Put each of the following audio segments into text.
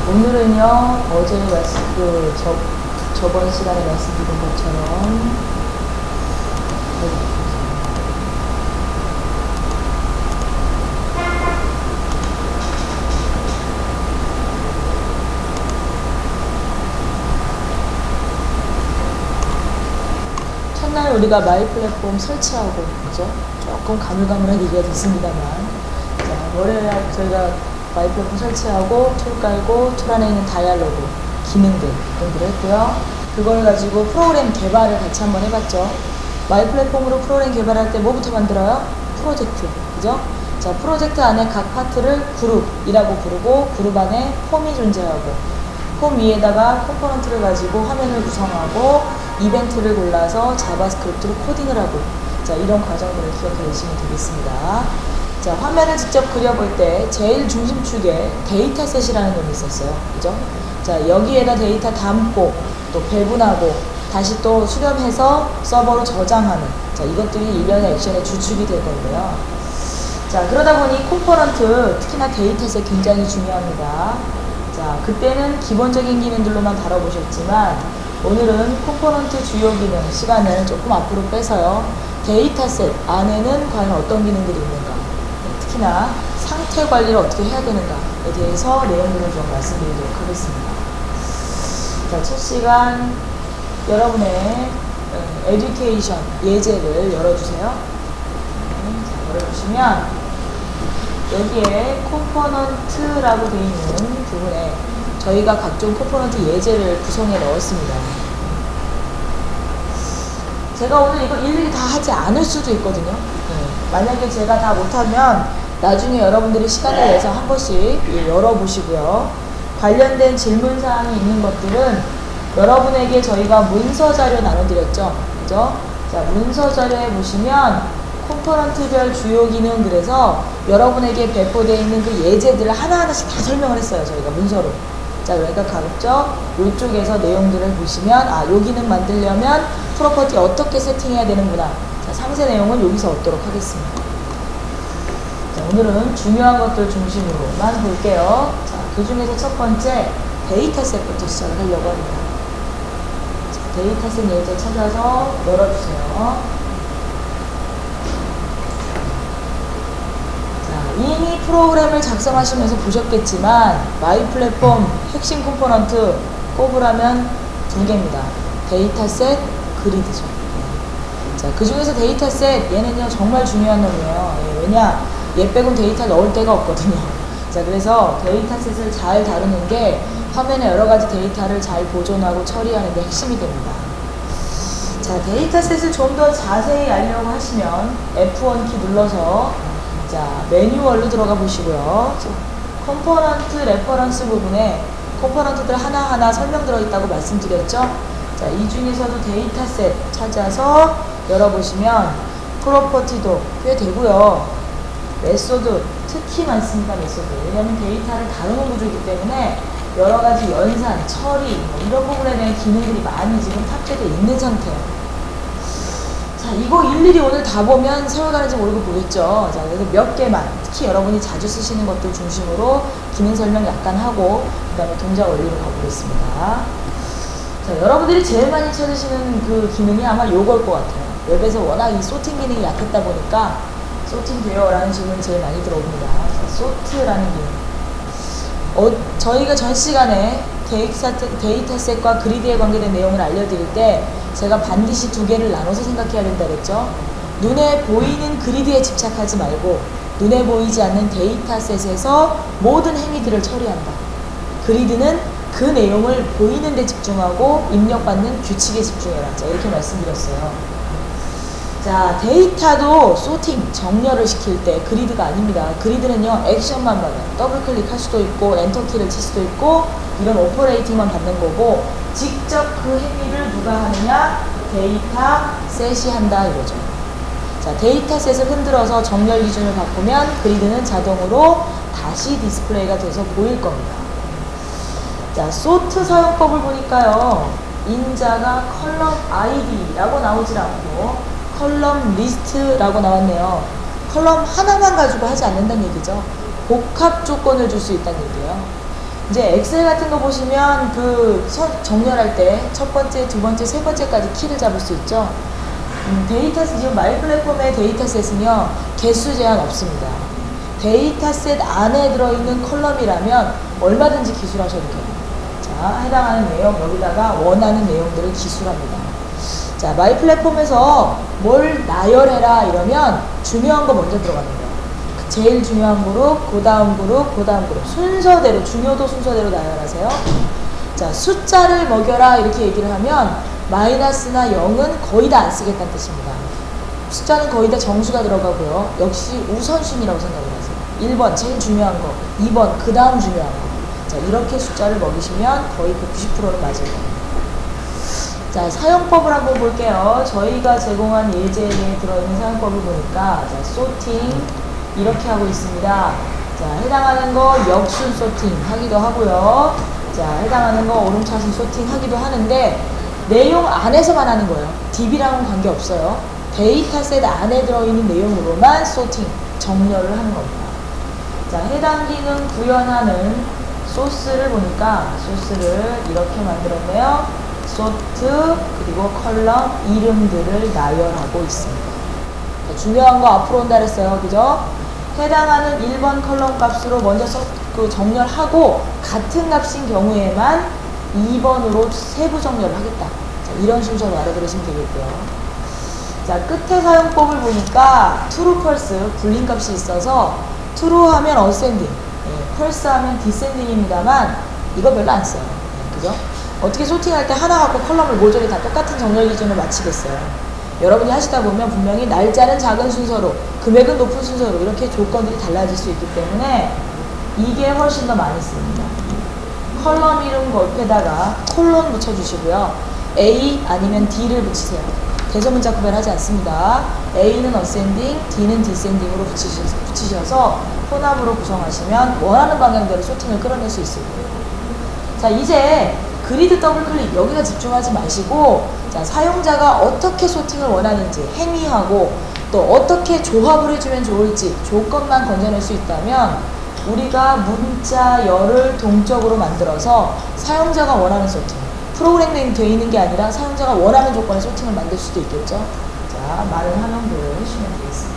오늘은요, 어제 저번 시간에 말씀드린 것처럼, 첫날 우리가 마이 플랫폼 설치하고, 그죠? 조금 가물가물한 얘기가 됐습니다만, 자, 월요일날 저희가 마이 플랫폼 설치하고, 툴 깔고, 툴 안에 있는 다이얼로그, 기능들, 등들을 했고요. 그걸 가지고 프로그램 개발을 같이 한번 해봤죠. 마이 플랫폼으로 프로그램 개발할 때 뭐부터 만들어요? 프로젝트, 그죠? 자, 프로젝트 안에 각 파트를 그룹이라고 부르고, 그룹 안에 폼이 존재하고, 폼 위에다가 컴포넌트를 가지고 화면을 구성하고, 이벤트를 골라서 자바스크립트로 코딩을 하고, 자, 이런 과정들을 기억해 주시면 되겠습니다. 자, 화면을 직접 그려볼 때 제일 중심축에 데이터셋이라는 놈이 있었어요. 그죠? 자, 여기에다 데이터 담고 또 배분하고 다시 또 수렴해서 서버로 저장하는, 자, 이것들이 일련의 액션의 주축이 될 건데요. 자, 그러다 보니 컴포넌트, 특히나 데이터셋 굉장히 중요합니다. 자, 그때는 기본적인 기능들로만 다뤄보셨지만 오늘은 컴포넌트 주요 기능 시간을 조금 앞으로 빼서요. 데이터셋 안에는 과연 어떤 기능들이 있는가, 특히나 상태 관리를 어떻게 해야 되는가에 대해서 내용들을 좀 말씀드리도록 하겠습니다. 자, 첫 시간 여러분의 에듀케이션 예제를 열어주세요. 자, 열어주시면 여기에 컴포넌트라고 되어 있는 부분에 저희가 각종 컴포넌트 예제를 구성해 넣었습니다. 제가 오늘 이거 일일이 다 하지 않을 수도 있거든요. 만약에 제가 다 못하면 나중에 여러분들이 시간을 내서 한 번씩 열어보시고요. 관련된 질문사항이 있는 것들은 여러분에게 저희가 문서자료 나눠드렸죠. 그죠? 자, 문서자료에 보시면 컴포넌트별 주요 기능, 그래서 여러분에게 배포되어 있는 그 예제들을 하나하나씩 다 설명을 했어요. 저희가 문서로. 자, 그러니까 가급적 이쪽에서 내용들을 보시면, 아, 여기는 만들려면 프로퍼티 어떻게 세팅해야 되는구나. 자, 상세 내용은 여기서 얻도록 하겠습니다. 자, 오늘은 중요한 것들 중심으로만 볼게요. 자, 그 중에서 첫 번째 데이터셋부터 시작을 하려고 합니다. 자, 데이터셋 예제 찾아서 열어주세요. 이미 프로그램을 작성하시면서 보셨겠지만 마이 플랫폼 핵심 컴포넌트 꼽으라면 두 개입니다. 데이터셋, 그리드죠. 자, 그 중에서 데이터셋, 얘는요 정말 중요한 놈이에요. 왜냐, 얘 빼곤 데이터 넣을 데가 없거든요. 자, 그래서 데이터셋을 잘 다루는 게 화면에 여러 가지 데이터를 잘 보존하고 처리하는 데 핵심이 됩니다. 자, 데이터셋을 좀 더 자세히 알려고 하시면 F1 키 눌러서, 자, 매뉴얼로 들어가 보시고요. 컴포넌트 레퍼런스 부분에 컴포넌트들 하나하나 설명 들어있다고 말씀드렸죠. 자, 이 중에서도 데이터셋 찾아서 열어보시면 프로퍼티도 꽤 되고요. 메소드 특히 많습니다. 메소드. 왜냐하면 데이터를 다루는 구조이기 때문에 여러 가지 연산, 처리, 이런 부분에 대한 기능들이 많이 지금 탑재되어 있는 상태예요. 자, 이거 일일이 오늘 다 보면 세월 가는지 모르고 보겠죠. 자, 그래서 몇 개만, 특히 여러분이 자주 쓰시는 것들 중심으로 기능 설명 약간 하고, 그 다음에 동작 원리로 가보겠습니다. 자, 여러분들이 제일 많이 찾으시는 그 기능이 아마 요걸 것 같아요. 웹에서 워낙 이 소팅 기능이 약했다 보니까 소팅 돼요 라는 질문이 제일 많이 들어옵니다. 자, 소트라는 기능. 저희가 전 시간에 데이터셋과 그리드에 관계된 내용을 알려드릴 때 제가 반드시 두 개를 나눠서 생각해야 된다 그랬죠. 눈에 보이는 그리드에 집착하지 말고 눈에 보이지 않는 데이터셋에서 모든 행위들을 처리한다. 그리드는 그 내용을 보이는 데 집중하고 입력받는 규칙에 집중해라. 자, 이렇게 말씀드렸어요. 자, 데이터도 소팅, 정렬을 시킬 때 그리드가 아닙니다. 그리드는요, 액션만 받아요. 더블 클릭할 수도 있고 엔터키를 칠 수도 있고 이런 오퍼레이팅만 받는 거고, 직접 그 행위를 누가 하느냐? 데이터셋이 한다 이거죠. 자, 데이터셋을 흔들어서 정렬 기준을 바꾸면 그리드는 자동으로 다시 디스플레이가 돼서 보일 겁니다. 자, 소트 사용법을 보니까요, 인자가 컬럼 ID라고 나오질 않고 컬럼 리스트라고 나왔네요. 컬럼 하나만 가지고 하지 않는다는 얘기죠. 복합 조건을 줄 수 있다는 얘기예요. 이제 엑셀 같은 거 보시면 그 정렬할 때 첫 번째, 두 번째, 세 번째까지 키를 잡을 수 있죠. 데이터셋, 지금 마이 플랫폼의 데이터셋은요, 개수 제한 없습니다. 데이터셋 안에 들어있는 컬럼이라면 얼마든지 기술하셔도 돼요. 자, 해당하는 내용, 여기다가 원하는 내용들을 기술합니다. 자, 마이 플랫폼에서 뭘 나열해라 이러면 중요한 거 먼저 들어가는 거예요. 제일 중요한 그룹, 그 다음 그룹, 그 다음 그룹. 순서대로, 중요도 순서대로 나열하세요. 자, 숫자를 먹여라 이렇게 얘기를 하면 마이너스나 0은 거의 다 안 쓰겠다는 뜻입니다. 숫자는 거의 다 정수가 들어가고요. 역시 우선순위라고 생각을 하세요. 1번 제일 중요한 거, 2번 그 다음 중요한 거. 자, 이렇게 숫자를 먹이시면 거의 90%는 맞을 겁니다. 자, 사용법을 한번 볼게요. 저희가 제공한 예제에 들어있는 사용법을 보니까, 자, 소팅 이렇게 하고 있습니다. 자, 해당하는 거 역순 소팅 하기도 하고요. 자, 해당하는 거 오름차순 소팅 하기도 하는데 내용 안에서만 하는 거예요. DB랑은 관계없어요. 데이터셋 안에 들어있는 내용으로만 소팅, 정렬을 하는 겁니다. 자, 해당 기능 구현하는 소스를 보니까 소스를 이렇게 만들었네요. 소트 그리고 컬럼 이름들을 나열하고 있습니다. 자, 중요한 거 앞으로 온다 그랬어요. 그죠? 해당하는 1번 컬럼 값으로 먼저 정렬하고 같은 값인 경우에만 2번으로 세부 정렬을 하겠다. 자, 이런 순서로 알아들으시면 되겠고요. 자, 끝에 사용법을 보니까 true, false 불린 값이 있어서 true 하면 ascending, false 하면 descending입니다만 이거 별로 안 써요. 그죠? 어떻게 소팅할 때 하나 갖고 컬럼을 모조리 다 똑같은 정렬 기준을 맞추겠어요. 여러분이 하시다 보면 분명히 날짜는 작은 순서로, 금액은 높은 순서로 이렇게 조건들이 달라질 수 있기 때문에 이게 훨씬 더 많이 씁니다. 컬럼 이름 옆에다가 콜론 붙여주시고요. A 아니면 D를 붙이세요. 대소문자 구별하지 않습니다. A는 ascending, D는 descending으로 붙이셔서 혼합으로 구성하시면 원하는 방향대로 소팅을 끌어낼 수 있을 거예요. 자, 이제 그리드 더블 클릭 여기가 집중하지 마시고, 자, 사용자가 어떻게 소팅을 원하는지 행위하고 또 어떻게 조합을 해주면 좋을지 조건만 건져낼 수 있다면 우리가 문자열을 동적으로 만들어서 사용자가 원하는 소팅, 프로그램이 되어 있는 게 아니라 사용자가 원하는 조건의 소팅을 만들 수도 있겠죠. 자, 많은 활용도를 해주시면 되겠습니다.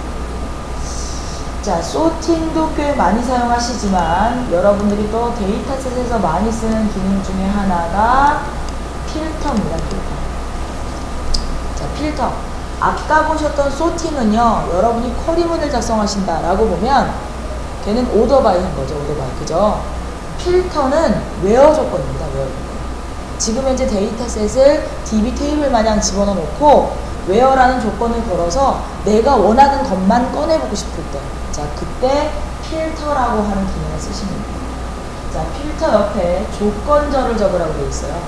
자, 소팅도 꽤 많이 사용하시지만 여러분들이 또 데이터셋에서 많이 쓰는 기능 중에 하나가 필터입니다. 필터. 자, 필터. 아까 보셨던 소팅은요, 여러분이 쿼리문을 작성하신다라고 보면 걔는 오더 바이 한 거죠. 오더 바이. 그죠? 필터는 웨어 조건입니다. 웨어 조건. 지금 현재 데이터셋을 DB 테이블 마냥 집어넣어 놓고 웨어라는 조건을 걸어서 내가 원하는 것만 꺼내보고 싶을 때, 자, 그때 필터라고 하는 기능을 쓰시면 됩니다. 자, 필터 옆에 조건절을 적으라고 되어 있어요.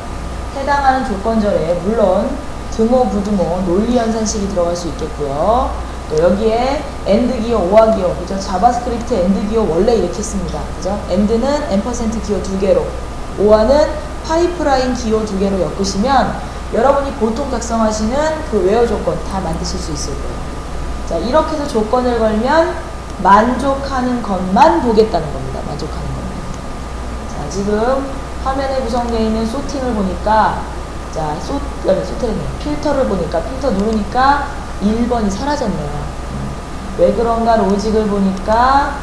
해당하는 조건절에 물론 등호, 부등호, 논리연산식이 들어갈 수 있겠고요. 또 여기에 AND 기호, OR 기호, 그죠? 자바스크립트 AND 기호 원래 이렇게 씁니다. 그죠? AND는 앰퍼센트 기호 2개로, OR는 파이프라인 기호 2개로 엮으시면 여러분이 보통 작성하시는 그 웨어 조건 다 만드실 수 있을 거예요. 자, 이렇게 해서 조건을 걸면 만족하는 것만 보겠다는 겁니다. 만족하는 것만. 자, 지금 화면에 구성되어 있는 소팅을 보니까, 자, 필터를 보니까, 필터 누르니까 1번이 사라졌네요. 왜 그런가 로직을 보니까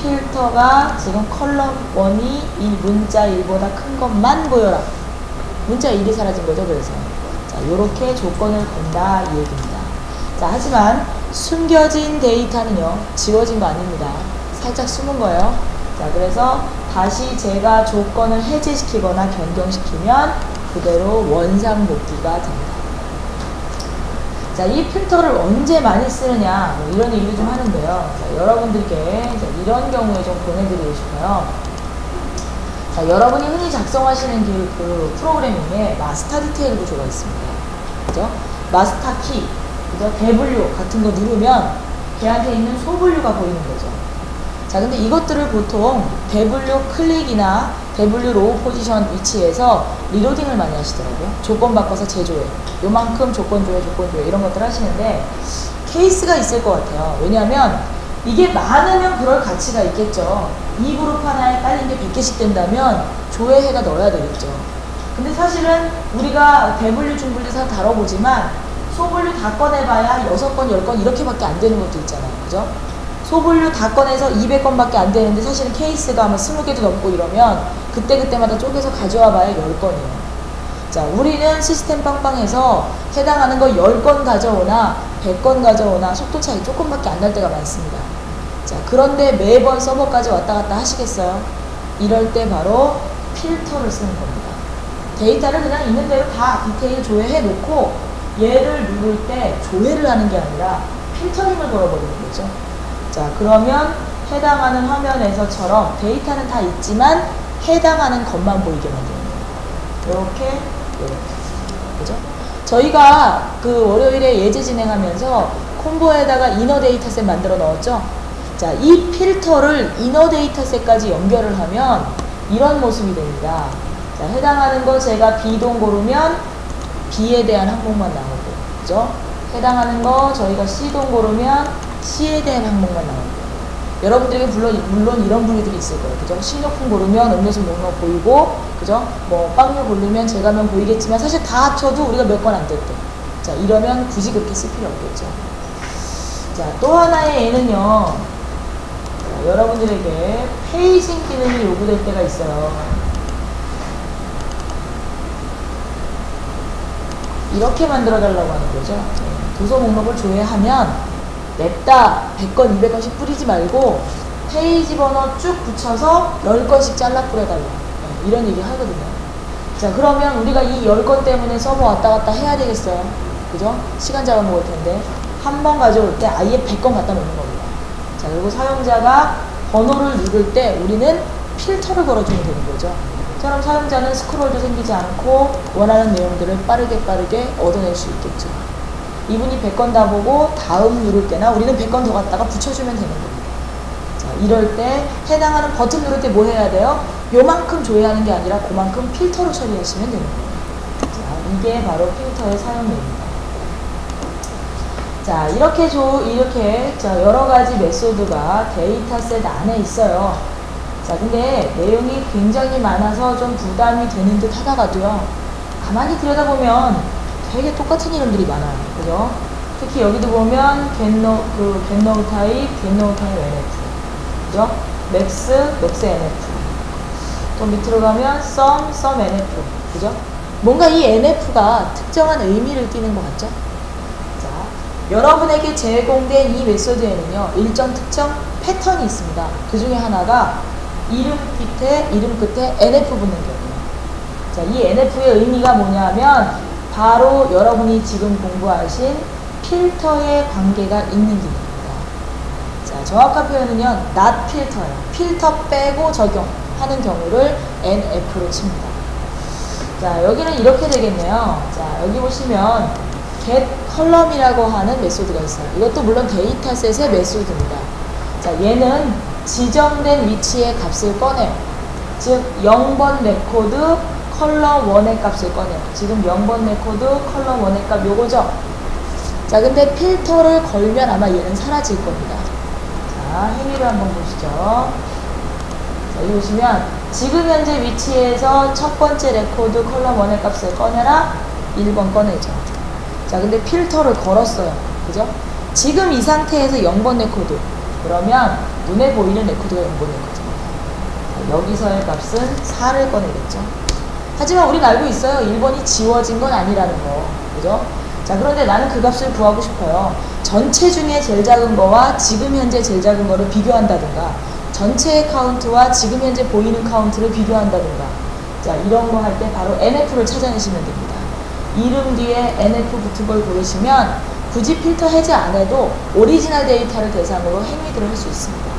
필터가 지금 컬럼 1이 이 문자 1보다 큰 것만 보여라. 문자 1이 사라진 거죠. 그래서 자, 요렇게 조건을 건다 이 얘기입니다. 자, 하지만 숨겨진 데이터는요, 지워진 거 아닙니다. 살짝 숨은 거예요. 자, 그래서 다시 제가 조건을 해제시키거나 변경시키면 그대로 원상 복귀가 됩니다. 자, 이 필터를 언제 많이 쓰느냐, 뭐 이런 얘기를 좀 하는데요. 자, 여러분들께 이런 경우에 좀 보내드리고 싶어요. 자, 여러분이 흔히 작성하시는 그 프로그래밍에 마스터 디테일 구조가 있습니다. 그죠? 마스터 키, 그죠? 대분류 같은 거 누르면 걔한테 있는 소분류가 보이는 거죠. 자, 근데 이것들을 보통 대분류 클릭이나 대분류 로우 포지션 위치에서 리로딩을 많이 하시더라고요. 조건 바꿔서 재조회, 요만큼 조건 조회 이런 것들 하시는데 케이스가 있을 것 같아요. 왜냐하면 이게 많으면 그럴 가치가 있겠죠. 이 그룹 하나에 깔린 게 100개씩 된다면 조회해가 넣어야 되겠죠. 근데 사실은 우리가 대분류, 중분류에서 다뤄보지만 소분류 다 꺼내봐야 6건, 10건 이렇게밖에 안 되는 것도 있잖아요. 그죠? 소분류 다 꺼내서 200건밖에 안 되는데 사실은 케이스가 아마 20개도 넘고 이러면 그때그때마다 쪼개서 가져와 봐야 10건이에요. 자, 우리는 시스템 빵빵해서 해당하는 거 10건 가져오나 100건 가져오나 속도 차이 조금밖에 안 날 때가 많습니다. 자, 그런데 매번 서버까지 왔다 갔다 하시겠어요? 이럴 때 바로 필터를 쓰는 겁니다. 데이터를 그냥 있는 대로 다 디테일 조회해 놓고 얘를 누를 때 조회를 하는 게 아니라 필터링을 걸어버리는 거죠. 자, 그러면 해당하는 화면에서처럼 데이터는 다 있지만 해당하는 것만 보이게 만드는 거예요. 이렇게. 그죠? 저희가 그 월요일에 예제 진행하면서 콤보에다가 이너 데이터셋 만들어 넣었죠? 자, 이 필터를 이너 데이터셋까지 연결을 하면 이런 모습이 됩니다. 자, 해당하는 거 제가 B동 고르면 B에 대한 항목만 나오고, 그죠? 해당하는 거 저희가 C동 고르면 C에 대한 항목만 나오고. 여러분들에게 물론 이런 분위기들이 있을 거예요. 그죠? 식료품 고르면 음료수 목록 보이고, 그죠? 뭐, 빵류 고르면 제가면 보이겠지만, 사실 다 합쳐도 우리가 몇 건 안 됐대. 자, 이러면 굳이 그렇게 쓸 필요 없겠죠. 자, 또 하나의 예는요. 자, 여러분들에게 페이징 기능이 요구될 때가 있어요. 이렇게 만들어달라고 하는 거죠. 도서 목록을 조회하면 냅다 100건, 200건씩 뿌리지 말고 페이지 번호 쭉 붙여서 10건씩 잘라 뿌려달라. 이런 얘기 하거든요. 자, 그러면 우리가 이 10건 때문에 서버 왔다 갔다 해야 되겠어요. 그죠? 시간 잡아먹을 텐데. 한 번 가져올 때 아예 100건 갖다 놓는 겁니다. 자, 그리고 사용자가 번호를 누를 때 우리는 필터를 걸어주면 되는 거죠. 그럼 사용자는 스크롤도 생기지 않고 원하는 내용들을 빠르게 얻어낼 수 있겠죠. 이분이 100건 다 보고 다음 누를 때나 우리는 100건 더 갖다가 붙여주면 되는 겁니다. 자, 이럴 때 해당하는 버튼 누를 때 뭐 해야 돼요? 요만큼 조회하는 게 아니라 그만큼 필터로 처리하시면 되는 거예요. 자, 이게 바로 필터의 사용입니다. 자, 이렇게 자, 여러 가지 메소드가 데이터셋 안에 있어요. 자, 근데 내용이 굉장히 많아서 좀 부담이 되는 듯 하다가도요, 가만히 들여다보면 되게 똑같은 이름들이 많아요. 그죠? 특히 여기도 보면 getNow 타입 NF. 그죠? max NF. 또 밑으로 가면 sum NF. 그죠? 뭔가 이 NF가 특정한 의미를 띠는 것 같죠? 자, 여러분에게 제공된 이 메소드에는요, 일정 특정 패턴이 있습니다. 그 중에 하나가 이름 끝에 NF 붙는 경우예요. 자, 이 NF의 의미가 뭐냐면 바로 여러분이 지금 공부하신 필터의 관계가 있는 기능입니다. 자, 정확한 표현은요, not 필터예요. 필터 빼고 적용하는 경우를 NF로 칩니다. 자, 여기는 이렇게 되겠네요. 자, 여기 보시면 get column이라고 하는 메소드가 있어요. 이것도 물론 데이터셋의 메소드입니다. 자, 얘는 지정된 위치의 값을 꺼내요. 즉, 0번 레코드 컬럼 1의 값을 꺼내요. 지금 0번 레코드 컬럼 1의 값 요거죠? 자, 근데 필터를 걸면 아마 얘는 사라질 겁니다. 자, 행위를 한번 보시죠. 자, 여기 보시면 지금 현재 위치에서 첫 번째 레코드 컬럼 1의 값을 꺼내라. 1번 꺼내죠. 자, 근데 필터를 걸었어요. 그죠? 지금 이 상태에서 0번 레코드. 그러면 눈에 보이는 레코드가 0번 레코드입니다. 여기서의 값은 4를 꺼내겠죠. 하지만 우리는 알고 있어요. 1번이 지워진 건 아니라는 거. 그죠? 자, 그런데 나는 그 값을 구하고 싶어요. 전체 중에 제일 작은 거와 지금 현재 제일 작은 거를 비교한다든가, 전체의 카운트와 지금 현재 보이는 카운트를 비교한다든가. 자, 이런 거 할 때 바로 NF를 찾아내시면 됩니다. 이름 뒤에 NF 붙은 걸 고르시면 굳이 필터 해제 안 해도 오리지널 데이터를 대상으로 행위들을 할 수 있습니다.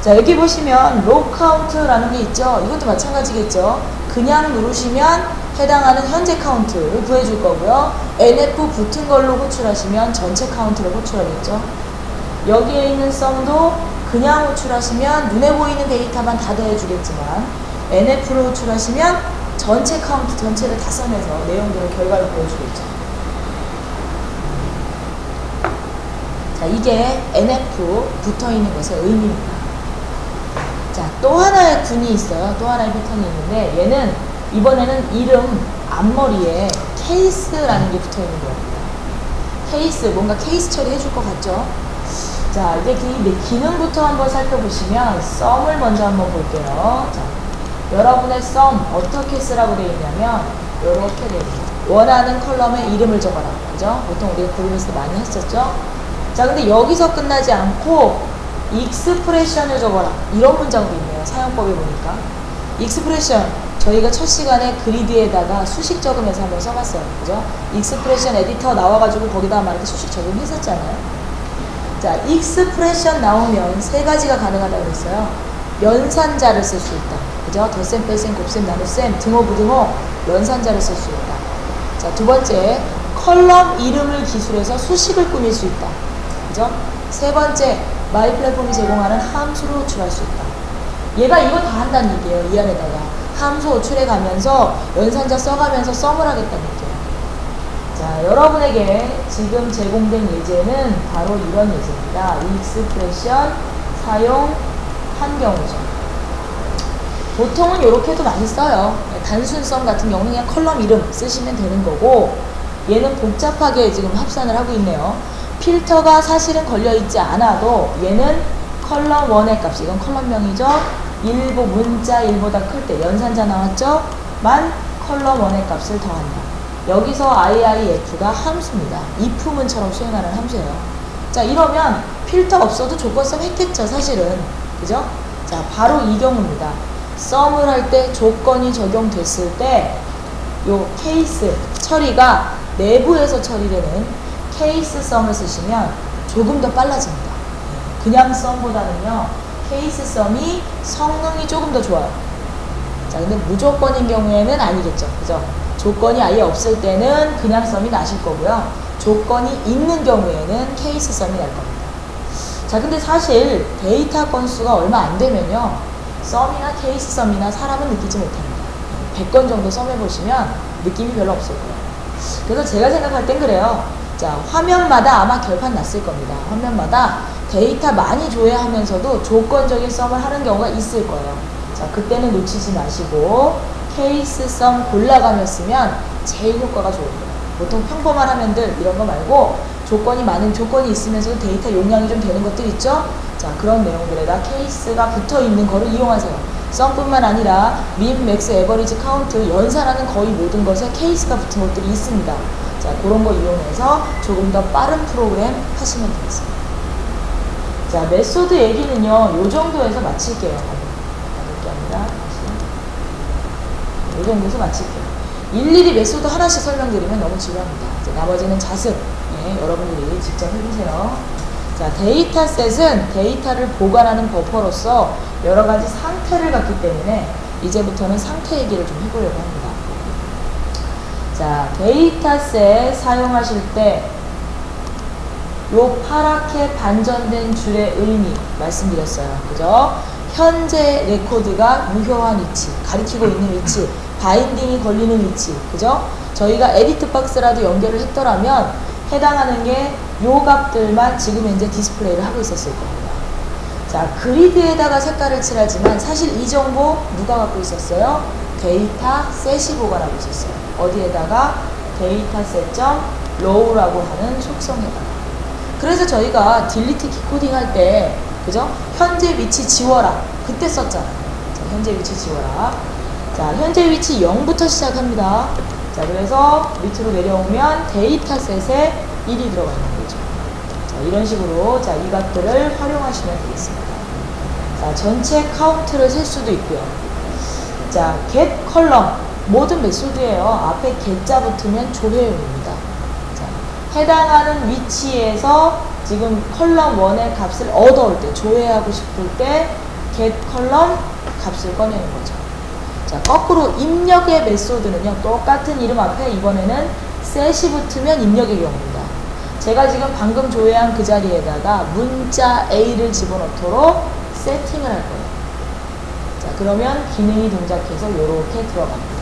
자, 여기 보시면 로우 카운트라는 게 있죠. 이것도 마찬가지겠죠. 그냥 누르시면 해당하는 현재 카운트를 구해줄 거고요. NF 붙은 걸로 호출하시면 전체 카운트를 호출하겠죠. 여기에 있는 썸도 그냥 호출하시면 눈에 보이는 데이터만 다 더해주겠지만 NF를 호출하시면 전체 카운트 전체를 다 써내서 내용들을 결과를 보여주겠죠. 자, 이게 NF 붙어 있는 것의 의미입니다. 자, 또 하나의 군이 있어요. 또 하나의 패턴이 있는데 얘는 이번에는 이름 앞머리에 케이스라는 게 붙어 있는 겁니다. 케이스, 뭔가 케이스 처리 해줄 것 같죠? 자, 이제 기능부터 한번 살펴보시면 썸을 먼저 한번 볼게요. 자, 여러분의 썸 어떻게 쓰라고 되어 있냐면 이렇게 되어 있습니다. 원하는 컬럼에 이름을 적어라. 그죠? 보통 우리가 그룹에서 많이 했었죠? 자, 근데 여기서 끝나지 않고 익스프레션을 적어라. 이런 문장도 있네요. 사용법에 보니까. 익스프레션. 저희가 첫 시간에 그리드에다가 수식 적으면서 한번 써봤어요. 그죠? 익스프레션 에디터 나와가지고 거기다가 막 이렇게 수식 적용했었잖아요. 자, 익스프레션 나오면 세 가지가 가능하다고 했어요. 연산자를 쓸 수 있다. 그죠? 덧셈, 뺄셈, 곱셈, 나눗셈, 등호, 부등호, 연산자를 쓸 수 있다. 자, 두 번째, 컬럼 이름을 기술해서 수식을 꾸밀 수 있다. 그죠? 세 번째, 마이플랫폼이 제공하는 함수를 호출할 수 있다. 얘가 이거 다 한다는 얘기예요. 이 안에다가. 함수 호출해 가면서 연산자 써가면서 썸을 하겠다는 얘기예요. 자, 여러분에게 지금 제공된 예제는 바로 이런 예제입니다. 익스프레션 사용한 경우죠. 보통은 이렇게도 많이 써요. 단순 썸 같은 경우는 그냥 컬럼 이름 쓰시면 되는 거고, 얘는 복잡하게 지금 합산을 하고 있네요. 필터가 사실은 걸려있지 않아도 얘는 컬럼 1의 값이, 이건 컬럼명이죠. 일부 문자 1보다 클 때 연산자 나왔죠? 만 컬럼 1의 값을 더한다. 여기서 IIF가 함수입니다. if문처럼 수행하는 함수예요. 자, 이러면 필터 없어도 조건썸 했겠죠, 사실은. 그죠? 자, 바로 이 경우입니다. 썸을 할 때 조건이 적용됐을 때 요 케이스 처리가 내부에서 처리되는 케이스 썸을 쓰시면 조금 더 빨라집니다. 그냥 썸보다는요, 케이스 썸이 성능이 조금 더 좋아요. 자, 근데 무조건인 경우에는 아니겠죠. 그죠? 조건이 아예 없을 때는 그냥 썸이 나실 거고요. 조건이 있는 경우에는 케이스 썸이 날 겁니다. 자, 근데 사실 데이터 건수가 얼마 안 되면요, 썸이나 케이스 썸이나 사람은 느끼지 못합니다. 100건 정도 썸 해보시면 느낌이 별로 없을 거예요. 그래서 제가 생각할 땐 그래요. 자, 화면마다 아마 결판 났을 겁니다. 화면마다 데이터 많이 조회하면서도 조건적인 썸을 하는 경우가 있을 거예요. 자, 그때는 놓치지 마시고 케이스 썸 골라가며 쓰면 제일 효과가 좋을 거예요. 보통 평범한 화면들 이런 거 말고 조건이 많은, 조건이 있으면서도 데이터 용량이 좀 되는 것들 있죠? 자, 그런 내용들에다 케이스가 붙어 있는 거를 이용하세요. 썸뿐만 아니라 민, 맥스, 에버리지, 카운트, 연산하는 거의 모든 것에 케이스가 붙은 것들이 있습니다. 자, 그런 거 이용해서 조금 더 빠른 프로그램 하시면 되겠습니다. 자, 메소드 얘기는요, 요 정도에서 마칠게요. 가볍게 합니다. 요 정도에서 마칠게요. 일일이 메소드 하나씩 설명드리면 너무 지루합니다. 이제 나머지는 자습, 여러분들이 직접 해보세요. 자, 데이터셋은 데이터를 보관하는 버퍼로서 여러 가지 상태를 갖기 때문에 이제부터는 상태 얘기를 좀 해보려고 합니다. 자, 데이터셋 사용하실 때 요 파랗게 반전된 줄의 의미 말씀드렸어요. 그죠? 현재 레코드가 유효한 위치, 가리키고 있는 위치, 바인딩이 걸리는 위치, 그죠? 저희가 에디트 박스라도 연결을 했더라면 해당하는 게 요 값들만 지금 현재 디스플레이를 하고 있었을 겁니다. 자, 그리드에다가 색깔을 칠하지만 사실 이 정보 누가 갖고 있었어요? 데이터셋이 보관하고 있었어요. 어디에다가? 데이터셋.row라고 하는 속성에다가. 그래서 저희가 딜리트 키코딩 할 때, 그죠? 현재 위치 지워라. 그때 썼잖아요. 자, 현재 위치 지워라. 자, 현재 위치 0부터 시작합니다. 자, 그래서 밑으로 내려오면 데이터셋에 1이 들어가 있는 거죠. 자, 이런 식으로, 자, 이 값들을 활용하시면 되겠습니다. 자, 전체 카운트를 셀 수도 있고요. 자, get 컬럼. 모든 메소드예요. 앞에 get자 붙으면 조회용입니다. 해당하는 위치에서 지금 컬럼 1의 값을 얻어올 때, 조회하고 싶을 때 get 컬럼 값을 꺼내는 거죠. 자, 거꾸로 입력의 메소드는요, 똑같은 이름 앞에 이번에는 set이 붙으면 입력의 경우입니다. 제가 지금 방금 조회한 그 자리에다가 문자 A를 집어넣도록 세팅을 할 거예요. 자, 그러면 기능이 동작해서 이렇게 들어갑니다.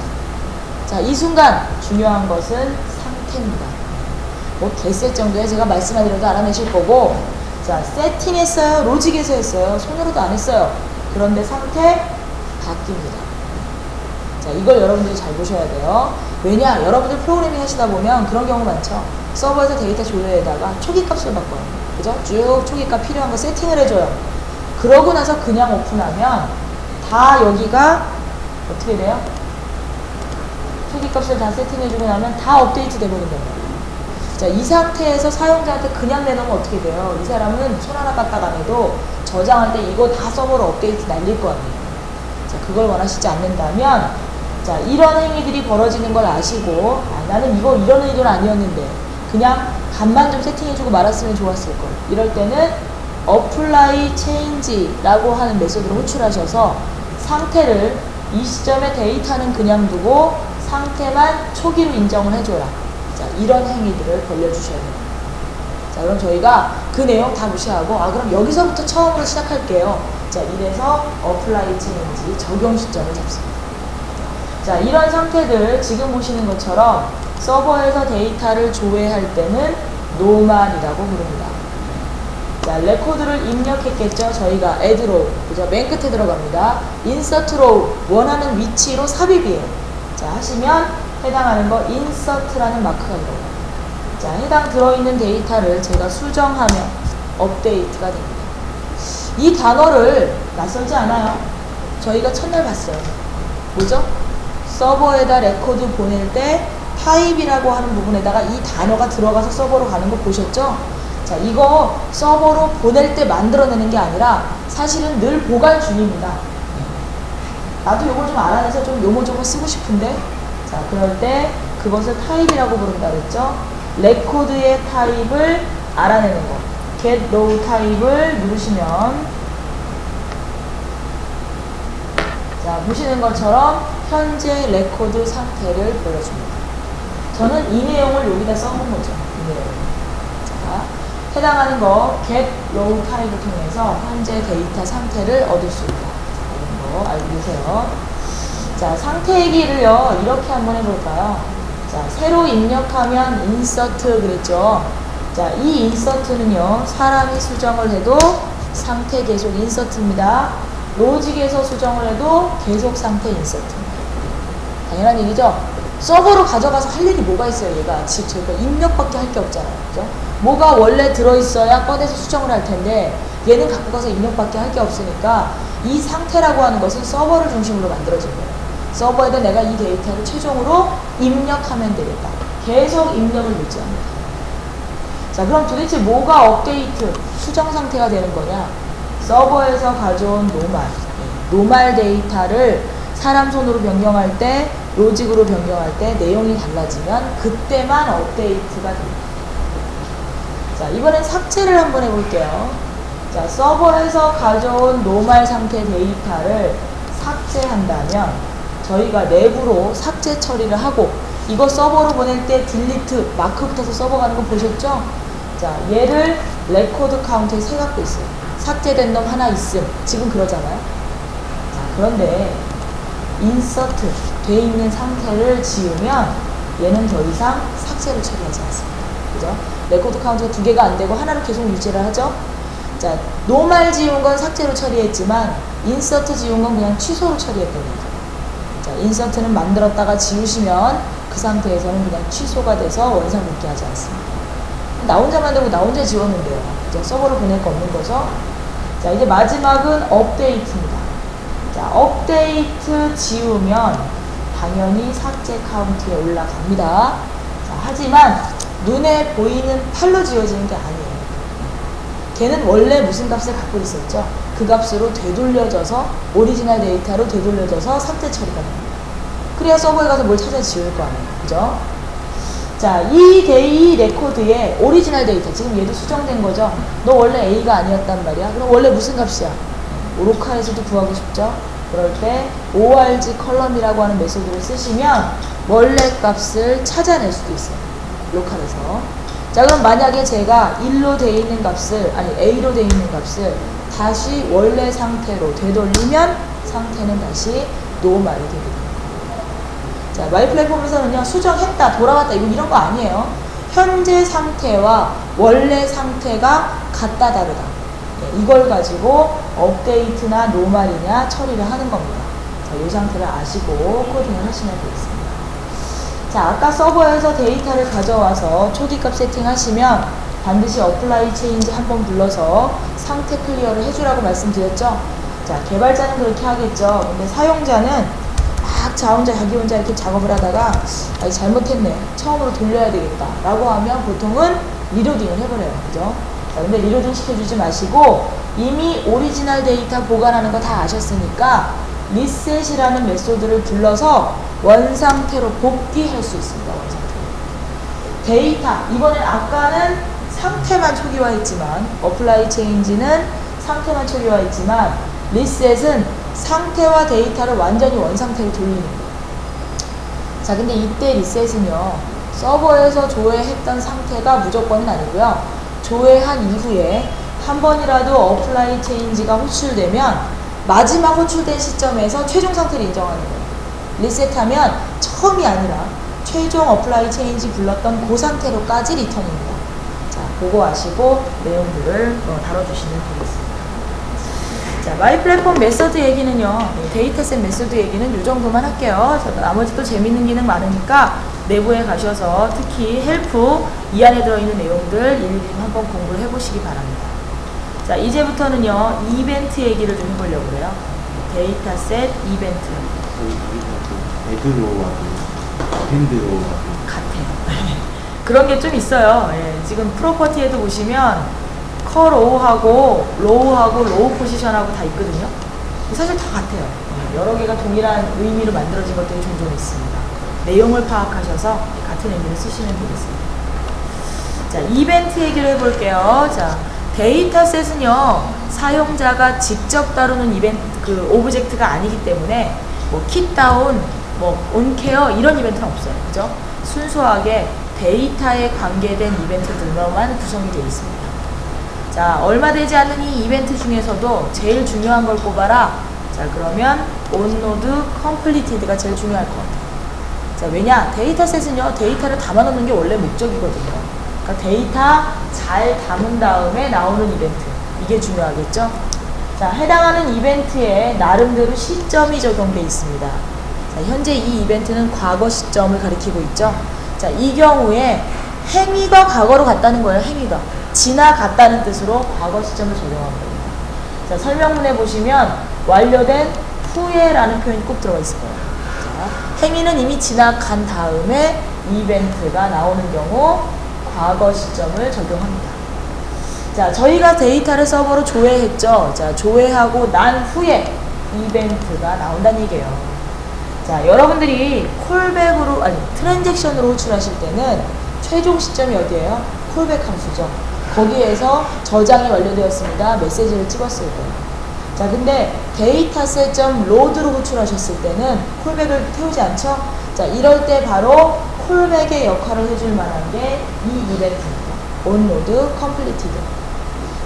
자, 이 순간 중요한 것은 상태입니다. 뭐 개셋 정도에 제가 말씀만 드려도 알아내실 거고, 자, 세팅했어요? 로직에서 했어요? 손으로도 안 했어요? 그런데 상태 바뀝니다. 자, 이걸 여러분들이 잘 보셔야 돼요. 왜냐? 여러분들 프로그래밍 하시다 보면 그런 경우 많죠. 서버에서 데이터 조회에다가 초기값을 바꿔요. 그죠? 쭉 초기값 필요한 거 세팅을 해줘요. 그러고 나서 그냥 오픈하면 다 여기가 어떻게 돼요? 초기값을 다 세팅해주고 나면 다 업데이트 돼버린단 말이에요. 자, 이 상태에서 사용자한테 그냥 내놓으면 어떻게 돼요? 이 사람은 손 하나 까딱 안 해도 저장할 때 이거 다 서버로 업데이트 날릴 거 아니에요. 자, 그걸 원하시지 않는다면, 자, 이런 행위들이 벌어지는 걸 아시고, 아, 나는 이거 이런 의도는 아니었는데 그냥 값만 좀 세팅해주고 말았으면 좋았을걸. 이럴 때는 apply change라고 하는 메소드를 호출하셔서 상태를 이 시점에 데이터는 그냥 두고 상태만 초기로 인정을 해줘라. 자, 이런 행위들을 벌려주셔야 됩니다. 자, 그럼 저희가 그 내용 다 무시하고, 아, 그럼 여기서부터 처음으로 시작할게요. 자, 이래서 apply change 적용 시점을 잡습니다. 자, 이런 상태들 지금 보시는 것처럼 서버에서 데이터를 조회할 때는 노멀이라고 부릅니다. 자, 레코드를 입력했겠죠. 저희가 add row, 그죠? 맨 끝에 들어갑니다. insert row, 원하는 위치로 삽입이에요. 자, 하시면 해당하는 거 insert라는 마크가 들어가요. 자, 해당 들어있는 데이터를 제가 수정하면 업데이트가 됩니다. 이 단어를 낯설지 않아요? 저희가 첫날 봤어요. 뭐죠? 서버에다 레코드 보낼 때 타입이라고 하는 부분에다가 이 단어가 들어가서 서버로 가는 거 보셨죠? 자, 이거 서버로 보낼 때 만들어내는 게 아니라 사실은 늘 보관 중입니다. 나도 요걸 좀 알아내서 좀 요모조모 쓰고 싶은데, 자, 그럴 때 그것을 타입이라고 부른다 그랬죠? 레코드의 타입을 알아내는 거. get row 타입을 누르시면, 자, 보시는 것처럼 현재 레코드 상태를 보여줍니다. 저는 이 내용을 여기다 써본 거죠. 이 내용. 자, 해당하는 거 get row 타입을 통해서 현재 데이터 상태를 얻을 수 있다. 이런 거 알고 계세요. 자, 상태 얘기를요, 이렇게 한번 해볼까요? 자, 새로 입력하면 insert 그랬죠. 자, 이 insert는요, 사람이 수정을 해도 상태 계속 insert입니다. 로직에서 수정을 해도 계속 상태 insert입니다. 당연한 얘기죠? 서버로 가져가서 할 일이 뭐가 있어요, 얘가. 즉, 저희가 입력밖에 할 게 없잖아요. 그죠? 뭐가 원래 들어있어야 꺼내서 수정을 할 텐데, 얘는 갖고 가서 입력밖에 할 게 없으니까, 이 상태라고 하는 것은 서버를 중심으로 만들어진 거예요. 서버에다 내가 이 데이터를 최종으로 입력하면 되겠다. 계속 입력을 유지합니다. 자, 그럼 도대체 뭐가 업데이트, 수정 상태가 되는 거냐? 서버에서 가져온 노멀 데이터를 사람 손으로 변경할 때, 로직으로 변경할 때 내용이 달라지면 그때만 업데이트가 됩니다. 자, 이번엔 삭제를 한번 해볼게요. 자, 서버에서 가져온 노멀 상태 데이터를 삭제한다면 저희가 내부로 삭제 처리를 하고, 이거 서버로 보낼 때 딜리트 마크 붙어서 서버 가는 거 보셨죠? 자, 얘를 레코드 카운트에 세 갖고 있어요. 삭제된 놈 하나 있음. 지금 그러잖아요. 자, 그런데 인서트 돼 있는 상태를 지우면 얘는 더 이상 삭제를 처리하지 않습니다. 그죠? 레코드 카운트가 두 개가 안 되고 하나를 계속 유지를 하죠? 자, 노멀 지운 건 삭제로 처리했지만 인서트 지운 건 그냥 취소로 처리했던 거죠. 자, 인서트는 만들었다가 지우시면 그 상태에서는 그냥 취소가 돼서 원상 복귀하지 않습니다. 나 혼자 만들고 나 혼자 지웠는데요. 그죠? 서버로 보낼 거 없는 거죠? 자, 이제 마지막은 업데이트입니다. 자, 업데이트 지우면 당연히 삭제 카운트에 올라갑니다. 자, 하지만 눈에 보이는 팔로 지워지는 게 아니에요. 걔는 원래 무슨 값을 갖고 있었죠? 그 값으로 되돌려져서 오리지널 데이터로 되돌려져서 삭제 처리가 됩니다. 그래야 서버에 가서 뭘 찾아 지울 거 아니에요. 그죠? 자, 이 레코드의 오리지널 데이터, 지금 얘도 수정된 거죠? 너 원래 A가 아니었단 말이야? 그럼 원래 무슨 값이야? 로카에서도 구하고 싶죠? 그럴 때 org 컬럼이라고 하는 메소드를 쓰시면 원래 값을 찾아낼 수도 있어요. 로컬에서. 자, 그럼 만약에 제가 1로 되어 있는 값을, 아니 A로 되어 있는 값을 다시 원래 상태로 되돌리면 상태는 다시 노멀이 되게 됩니다. 자, 마이 플랫폼에서는요, 수정했다, 돌아왔다, 이런 거 아니에요. 현재 상태와 원래 상태가 같다 다르다. 이걸 가지고 업데이트나 노말이냐 처리를 하는 겁니다. 자, 이 상태를 아시고 코딩을 하시면 되겠습니다. 자, 아까 서버에서 데이터를 가져와서 초기값 세팅하시면 반드시 어플라이 체인지 한번 불러서 상태 클리어를 해주라고 말씀드렸죠. 자, 개발자는 그렇게 하겠죠. 근데 사용자는 막 자기 혼자 이렇게 작업을 하다가 잘못했네, 처음으로 돌려야 되겠다 라고 하면 보통은 리로딩을 해버려요. 그죠? 자, 근데 리로딩 시켜주지 마시고 이미 오리지널 데이터 보관하는 거 다 아셨으니까 리셋이라는 메소드를 불러서 원상태로 복귀할 수 있습니다. 원상태로. 데이터, 이번엔 아까는 상태만 초기화했지만, 어플라이 체인지는 상태만 초기화했지만 리셋은 상태와 데이터를 완전히 원상태로 돌리는 거예요. 자, 근데 이때 리셋은요, 서버에서 조회했던 상태가 무조건은 아니고요, 조회한 이후에 한 번이라도 어플라이 체인지가 호출되면 마지막 호출된 시점에서 최종 상태를 인정하는 거예요. 리셋하면 처음이 아니라 최종 어플라이 체인지 불렀던 그 상태로까지 리턴입니다. 자, 그거 아시고 내용들을 다뤄주시면 되겠습니다. 자, 마이 플랫폼 메서드 얘기는요, 데이터셋 메서드 얘기는 이 정도만 할게요. 나머지 또 재밌는 기능 많으니까 내부에 가셔서 특히 헬프 이 안에 들어있는 내용들 일일이 한번 공부를 해보시기 바랍니다. 자, 이제부터는요, 이벤트 얘기를 좀 해보려고 그래요. 데이터셋 이벤트. 애드로우하고 핸드로우하고 같아요. 그런 게 좀 있어요. 예, 지금 프로퍼티에도 보시면 컬 로우하고 로우 포지션하고 다 있거든요. 사실 다 같아요. 여러 개가 동일한 의미로 만들어진 것들이 종종 있습니다. 내용을 파악하셔서 같은 의미를 쓰시면 되겠습니다. 자, 이벤트 얘기를 해볼게요. 자, 데이터셋은요, 사용자가 직접 다루는 이벤트, 오브젝트가 아니기 때문에 뭐 킷다운, 뭐 온케어 이런 이벤트는 없어요. 그죠? 순수하게 데이터에 관계된 이벤트들로만 구성이 되어 있습니다. 자, 얼마 되지 않는 이 이벤트 중에서도 제일 중요한 걸 꼽아라. 자, 그러면 onNode completed가 제일 중요할 것 같아요. 자, 왜냐? 데이터셋은요, 데이터를 담아놓는 게 원래 목적이거든요. 그러니까 데이터 잘 담은 다음에 나오는 이벤트, 이게 중요하겠죠? 자, 해당하는 이벤트에 나름대로 시점이 적용되어 있습니다. 자, 현재 이 이벤트는 과거 시점을 가리키고 있죠? 자, 이 경우에 행위가 과거로 갔다는 거예요. 행위가 지나갔다는 뜻으로 과거 시점을 적용한 겁니다. 자, 설명문에 보시면 완료된 후에라는 표현이 꼭 들어가 있을 거예요. 자, 행위는 이미 지나간 다음에 이벤트가 나오는 경우 과거 시점을 적용합니다. 자, 저희가 데이터를 서버로 조회했죠. 자, 조회하고 난 후에 이벤트가 나온다는 얘기예요. 자, 여러분들이 콜백으로, 트랜잭션으로 호출하실 때는 최종 시점이 어디예요? 콜백 함수죠. 거기에서 저장이 완료되었습니다. 메시지를 찍었을 거예요. 자, 근데 데이터셋.load로 호출하셨을 때는 콜백을 태우지 않죠? 자, 이럴 때 바로 콜백의 역할을 해줄 만한 게 이 이벤트입니다. onNode completed.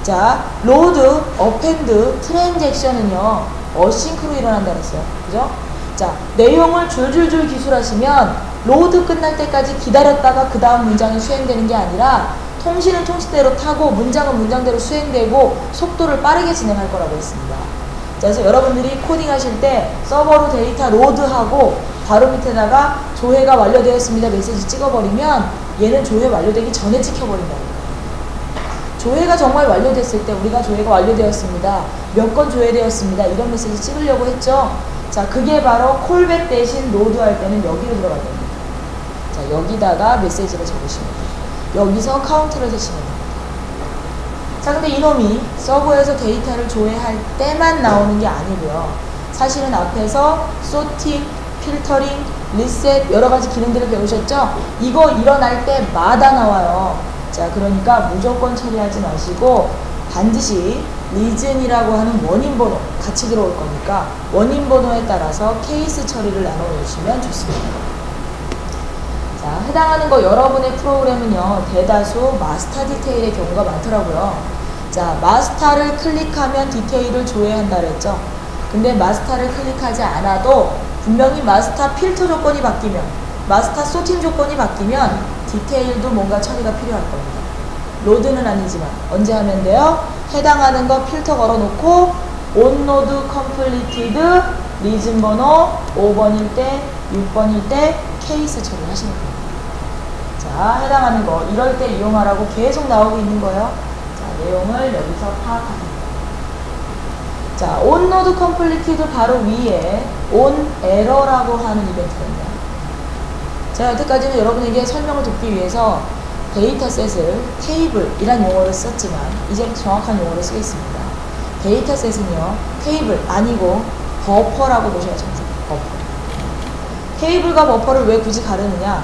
자, load, append, 트랜잭션은요, 어싱크로 일어난다 그랬어요. 그죠? 자, 내용을 줄줄줄 기술하시면 로드 끝날 때까지 기다렸다가 그 다음 문장이 수행되는 게 아니라 통신은 통신대로 타고 문장은 문장대로 수행되고 속도를 빠르게 진행할 거라고 했습니다. 자, 그래서 여러분들이 코딩하실 때 서버로 데이터 로드하고 바로 밑에다가 조회가 완료되었습니다 메시지 찍어버리면 얘는 조회 완료되기 전에 찍혀버린다고. 조회가 정말 완료됐을 때 우리가 조회가 완료되었습니다, 몇 건 조회되었습니다, 이런 메시지 찍으려고 했죠. 자, 그게 바로 콜백 대신 로드 할 때는 여기로 들어가야 됩니다. 자, 여기다가 메시지를 적으시면 돼요. 여기서 카운트를 세시면 됩니다. 자, 근데 이놈이 서버에서 데이터를 조회할 때만 나오는 게 아니고요. 사실은 앞에서 소팅, 필터링, 리셋 여러 가지 기능들을 배우셨죠? 이거 일어날 때마다 나와요. 자, 그러니까 무조건 처리하지 마시고 반드시 리즌이라고 하는 원인 번호 같이 들어올 거니까 원인 번호에 따라서 케이스 처리를 나눠 놓으시면 좋습니다. 자, 해당하는 거 여러분의 프로그램은요, 대다수 마스터 디테일의 경우가 많더라고요. 자, 마스터를 클릭하면 디테일을 조회한다 그랬죠? 근데 마스터를 클릭하지 않아도 분명히 마스터 필터 조건이 바뀌면, 마스터 소팅 조건이 바뀌면 디테일도 뭔가 처리가 필요할 겁니다. 로드는 아니지만 언제 하면 돼요? 해당하는 거 필터 걸어놓고 온로드 컴플리티드 리즌 번호 5번일 때 6번일 때 케이스 처리를 하시는 거예요. 자, 해당하는 거 이럴 때 이용하라고 계속 나오고 있는 거예요. 자, 내용을 여기서 파악합니다. 자, 온로드 컴플리티드 바로 위에 온 에러라고 하는 이벤트가 있네요. 제가 여태까지는 여러분에게 설명을 돕기 위해서 데이터셋을 테이블이란 용어를 썼지만 이제 정확한 용어를 쓰겠습니다. 데이터셋은요, 테이블 아니고 버퍼라고 보셔야죠. 버퍼. 테이블과 버퍼를 왜 굳이 가르느냐?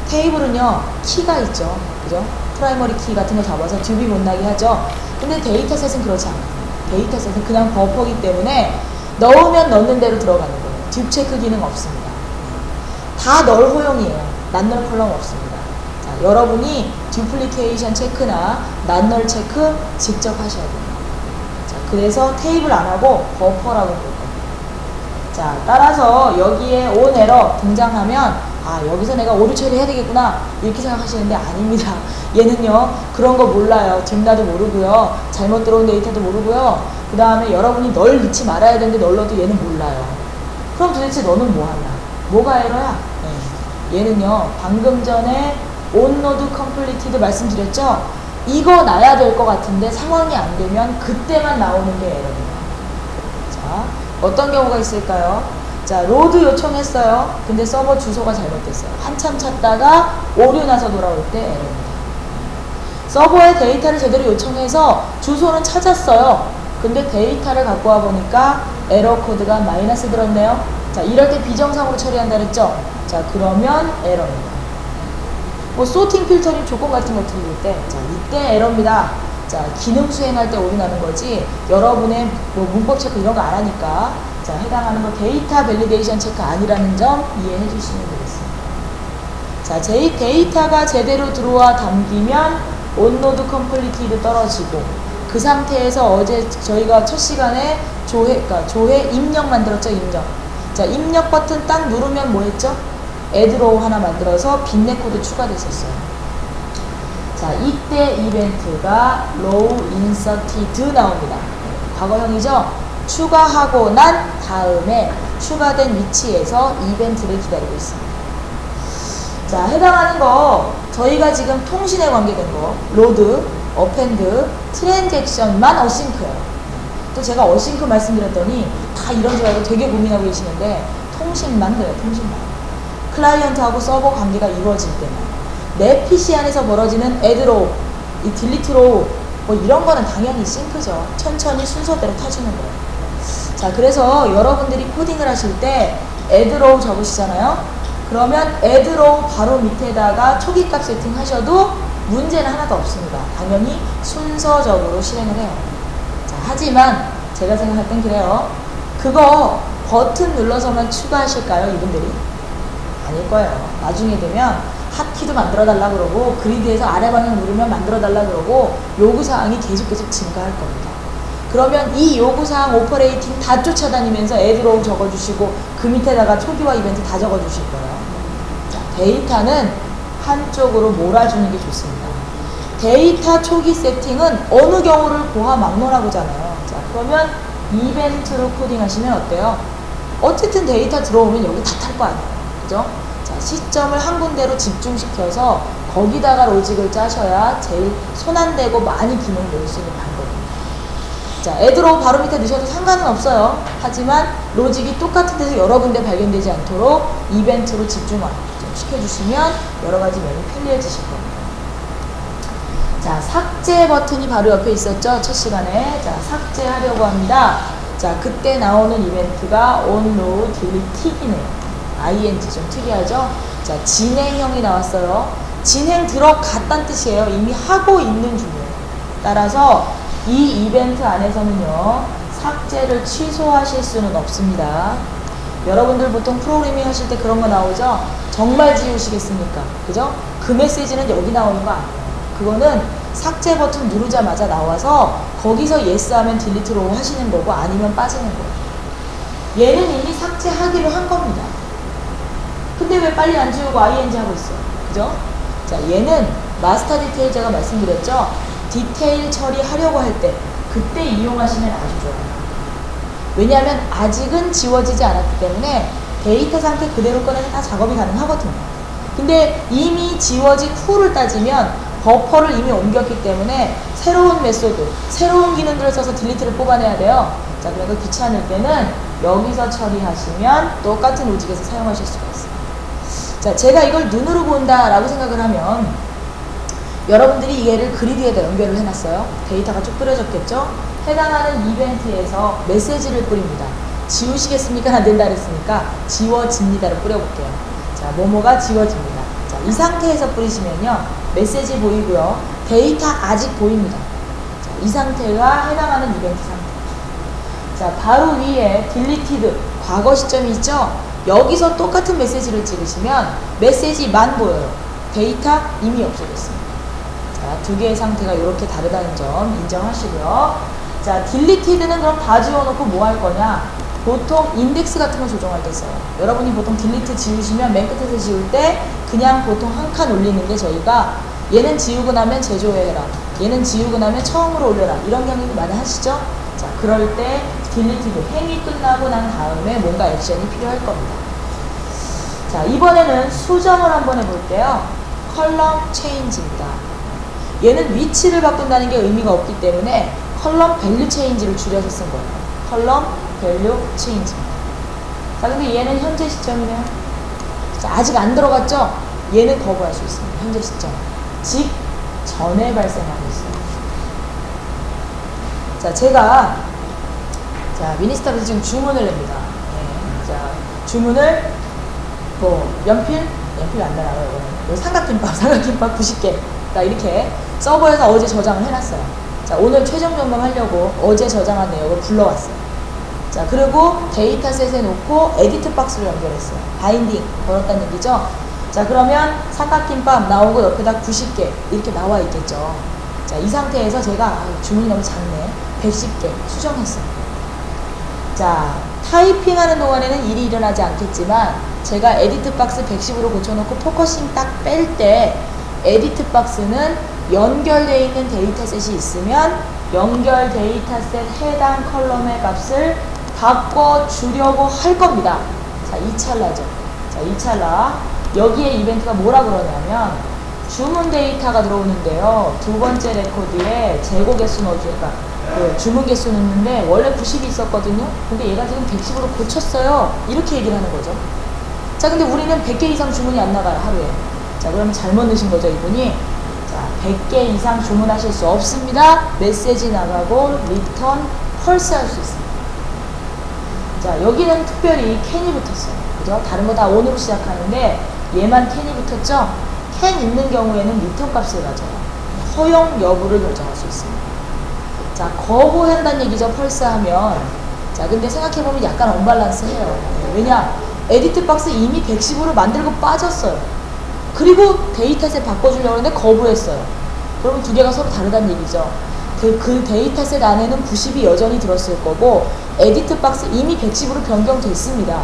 테이블은요, 키가 있죠. 그죠? 프라이머리 키 같은 거 잡아서 듀비 못 나게 하죠. 근데 데이터셋은 그렇지 않아요. 데이터셋은 그냥 버퍼기 때문에 넣으면 넣는 대로 들어가는 거예요. 듀 체크 기능 없습니다. 다 널 호용이에요. 난널 컬럼 없습니다. 자, 여러분이 듀플리케이션 체크나 난널 체크 직접 하셔야 돼요. 자, 그래서 테이블 안 하고 버퍼라고 부를 겁니다. 자, 따라서 여기에 온 에러 등장하면 아, 여기서 내가 오류 처리해야 되겠구나 이렇게 생각하시는데 아닙니다. 얘는요, 그런 거 몰라요. 뒷나도 모르고요, 잘못 들어온 데이터도 모르고요, 그 다음에 여러분이 널 넣지 말아야 되는데 널 넣어도 얘는 몰라요. 그럼 도대체 너는 뭐 하냐? 뭐가 에러야? 네. 얘는요, 방금 전에 온로드 컴플리티드 말씀드렸죠? 이거 놔야 될 것 같은데 상황이 안 되면 그때만 나오는 게 에러입니다. 자, 어떤 경우가 있을까요? 자, 로드 요청했어요. 근데 서버 주소가 잘못됐어요. 한참 찾다가 오류 나서 돌아올 때 에러입니다. 서버에 데이터를 제대로 요청해서 주소는 찾았어요. 근데 데이터를 갖고 와 보니까 에러 코드가 마이너스 들었네요. 자, 이럴 때 비정상으로 처리한다 그랬죠? 자, 그러면 에러입니다. 뭐 소팅 필터링 조건 같은 거 틀릴 때, 자, 이때 에러입니다. 자, 기능 수행할 때 오류 나는 거지 여러분의 뭐 문법 체크 이런 거 안 하니까, 자, 해당하는 거 데이터 밸리데이션 체크 아니라는 점 이해해 주시면 되겠습니다. 자, 데이터가 제대로 들어와 담기면 온로드 컴플리티드 떨어지고, 그 상태에서 어제 저희가 첫 시간에 조회 입력 만들었죠. 입력. 자, 입력 버튼 딱 누르면 뭐 했죠? 애드로우 하나 만들어서 빈넷 코드 추가됐었어요. 자, 이때 이벤트가 row inserted 나옵니다. 과거형이죠? 추가하고 난 다음에 추가된 위치에서 이벤트를 기다리고 있습니다. 자, 해당하는 거 저희가 지금 통신에 관계된 거 로드, 어펜드, 트랜잭션만 어싱크예요. 또 제가 어싱크 말씀드렸더니 다 이런 줄 알고 되게 고민하고 계시는데 통신만 그래요. 통신만. 클라이언트하고 서버 관계가 이루어질 때만. 내 PC 안에서 벌어지는 애드로우, 이 딜리트로우 뭐 이런 거는 당연히 싱크죠. 천천히 순서대로 타주는 거예요. 자, 그래서 여러분들이 코딩을 하실 때 애드로우 적으시잖아요. 그러면 애드로우 바로 밑에다가 초기값 세팅하셔도 문제는 하나도 없습니다. 당연히 순서적으로 실행을 해요. 자, 하지만 제가 생각할 땐 그래요. 그거 버튼 눌러서만 추가하실까요, 이분들이? 아닐 거예요. 나중에 되면 핫키도 만들어 달라 그러고 그리드에서 아래 방향 누르면 만들어 달라 그러고 요구사항이 계속 증가할 겁니다. 그러면 이 요구사항 오퍼레이팅 다 쫓아다니면서 애드로우 적어주시고 그 밑에다가 초기화 이벤트 다 적어주실 거예요. 자, 데이터는 한쪽으로 몰아주는 게 좋습니다. 데이터 초기 세팅은 어느 경우를 고하 막론하고잖아요. 자, 그러면 이벤트로 코딩하시면 어때요? 어쨌든 데이터 들어오면 여기 다 탈 거 아니에요. 그죠? 자, 시점을 한 군데로 집중시켜서 거기다가 로직을 짜셔야 제일 손 안 대고 많이 기능 낼 수 있는 방법입니다. 자, 애드로우 바로 밑에 넣으셔도 상관은 없어요. 하지만 로직이 똑같은 데서 여러 군데 발견되지 않도록 이벤트로 집중을 좀 시켜주시면 여러 가지 면이 편리해지실 겁니다. 자, 삭제 버튼이 바로 옆에 있었죠. 첫 시간에. 자, 삭제하려고 합니다. 자, 그때 나오는 이벤트가 onNow delete이네요. ing 좀 특이하죠? 자, 진행형이 나왔어요. 진행 들어갔다는 뜻이에요. 이미 하고 있는 중이에요. 따라서 이 이벤트 안에서는요, 삭제를 취소하실 수는 없습니다. 여러분들 보통 프로그래밍 하실 때 그런 거 나오죠? 정말 지우시겠습니까? 그죠? 그 메시지는 여기 나오는 거 아니에요. 그거는 삭제 버튼 누르자마자 나와서 거기서 yes 하면 딜리트로 하시는 거고 아니면 빠지는 거예요. 얘는 이미 삭제하기로 한 겁니다. 근데 왜 빨리 안 지우고 ing 하고 있어요? 그죠? 자, 얘는 마스터 디테일 제가 말씀드렸죠. 디테일 처리하려고 할 때 그때 이용하시면 아주 좋아요. 왜냐하면 아직은 지워지지 않았기 때문에 데이터 상태 그대로 꺼내서 다 작업이 가능하거든요. 근데 이미 지워진 후를 따지면 버퍼를 이미 옮겼기 때문에 새로운 메소드, 새로운 기능들을 써서 딜리트를 뽑아내야 돼요. 자, 그래서 귀찮을 때는 여기서 처리하시면 똑같은 로직에서 사용하실 수가 있어요. 자, 제가 이걸 눈으로 본다라고 생각을 하면 여러분들이 얘를 그리드에다 연결을 해놨어요. 데이터가 쭉 뿌려졌겠죠? 해당하는 이벤트에서 메시지를 뿌립니다. 지우시겠습니까? 안 된다 그랬으니까 지워집니다를 뿌려볼게요. 자, 뭐뭐가 지워집니다. 자, 이 상태에서 뿌리시면요. 메시지 보이고요. 데이터 아직 보입니다. 자, 이 상태가 해당하는 이벤트 상태. 자, 바로 위에 deleted 과거 시점이 있죠? 여기서 똑같은 메시지를 찍으시면 메시지만 보여요. 데이터 이미 없어졌습니다. 자, 두 개의 상태가 이렇게 다르다는 점 인정하시고요. 자, 딜리티드는 그럼 다 지워놓고 뭐 할 거냐? 보통 인덱스 같은 거 조정할 때 써요. 여러분이 보통 딜리트 지우시면 맨 끝에서 지울 때 그냥 보통 한 칸 올리는데 저희가 얘는 지우고 나면 재조회해라. 얘는 지우고 나면 처음으로 올려라. 이런 경우 많이 하시죠? 자, 그럴 때 딜리티드 행위 끝나고 난 다음에 뭔가 액션이 필요할 겁니다. 자, 이번에는 수정을 한번 해볼게요. 컬럼 체인지입니다. 얘는 위치를 바꾼다는 게 의미가 없기 때문에 컬럼 밸류 체인지를 줄여서 쓴 거예요. 컬럼 밸류 체인지. 자, 근데 얘는 현재 시점이네요. 자, 아직 안 들어갔죠? 얘는 거부할 수 있습니다. 현재 시점. 즉, 전에 발생하고 있어요. 자, 제가 미니스타에서 지금 주문을 냅니다. 네, 자, 주문을 연필 안 나가요. 삼각김밥 90개. 자, 이렇게 서버에서 어제 저장을 해놨어요. 자, 오늘 최종 점검하려고 어제 저장한 내용을 불러왔어요. 자, 그리고 데이터셋에 놓고 에디트 박스로 연결했어요. 바인딩 걸었다는 얘기죠. 자, 그러면 삼각김밥 나오고 옆에다 90개 이렇게 나와 있겠죠. 자, 이 상태에서 제가 주문이 너무 작네. 110개 수정했어요. 자, 타이핑하는 동안에는 일이 일어나지 않겠지만 제가 에디트 박스 110으로 고쳐놓고 포커싱 딱 뺄 때 에디트 박스는 연결되어 있는 데이터셋이 있으면 연결 데이터셋 해당 컬럼의 값을 바꿔주려고 할 겁니다. 자, 이 찰나죠. 자, 이 찰나 여기에 이벤트가 뭐라 그러냐면 주문 데이터가 들어오는데요. 두 번째 레코드에 재고 개수 넣어주니까 주문 개수 넣는데 원래 90이 있었거든요. 근데 얘가 지금 110으로 고쳤어요. 이렇게 얘기를 하는 거죠. 자, 근데 우리는 100개 이상 주문이 안 나가요, 하루에. 자, 그러면 잘못 넣으신 거죠, 이분이. 자, 100개 이상 주문하실 수 없습니다. 메시지 나가고 리턴 펄스 할 수 있습니다. 자, 여기는 특별히 캔이 붙었어요. 그죠? 다른 거 다 on으로 시작하는데 얘만 캔이 붙었죠? 캔 있는 경우에는 리턴 값을 가져요. 허용 여부를 결정할 수 있습니다. 자, 거부한다는 얘기죠, 펄스 하면. 자, 근데 생각해보면 약간 언밸런스해요. 왜냐? 에디트 박스 이미 110으로 만들고 빠졌어요. 그리고 데이터셋 바꿔주려고 했는데 거부했어요. 그러면 두 개가 서로 다르다는 얘기죠. 그 데이터셋 안에는 90이 여전히 들었을 거고 에디트 박스 이미 110으로 변경됐습니다.